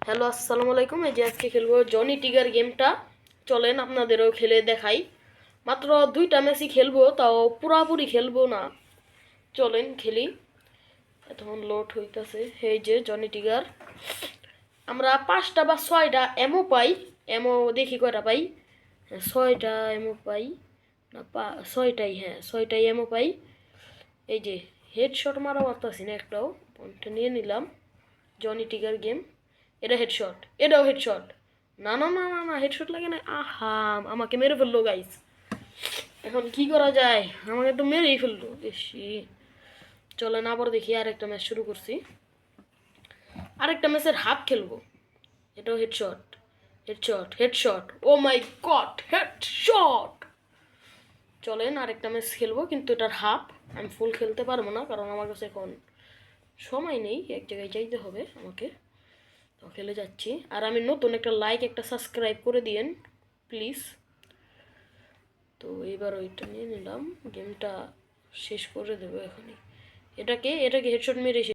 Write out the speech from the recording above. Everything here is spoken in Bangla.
হ্যালো আসসালামু আলাইকুম। এই যে আজকে খেলবো জনি টিগার গেমটা। চলেন আপনাদেরও খেলে দেখাই। মাত্র 2টা ম্যাচই খেলবো, তাও পুরাপুরি খেলবো না। চলেন খেলি। এখন লোড হইতাছে। এই যে জনি টিগার, আমরা 5টা বা 6টা এমও পাই। এমও দেখি কয়টা পাই। 6টা এমও পাই না, 6টাই, হ্যাঁ 6টাই এমও পাই। এই যে হেডশট মারা পারতাছি না একটাও। পয়েন্টটা নিয়ে নিলাম। জনি টিগার গেম, এটা হেডশট, এটাও হেডশট। না না না না না, হেডশট লাগে না। আহা, আমাকে মেরে ফেললো গাইস। এখন কি করা যায়? আমাকে তো মেরেই ফেললো বেশি। চলেন আবার দেখি, আরেকটা ম্যাচ শুরু করছি। আরেকটা ম্যাচের হাফ খেলবো। এটাও হেডশট, হেডশট, হেডশট। ও মাই গড, হেডশট। চলেন আরেকটা ম্যাচ খেলবো, কিন্তু এটার হাফ। আমি ফুল খেলতে পারবো না, কারণ আমার কাছে এখন সময় নেই। এক জায়গায় যাইতে হবে আমাকে। তো খেলে যাচ্ছি। আর আমি নতুন, একটা লাইক একটা সাবস্ক্রাইব করে দিয়েন প্লিজ। তো এবার ওইটা নিয়ে নিলাম। গেমটা শেষ করে দেবো এখনই। এটাকে হেডশট মেরে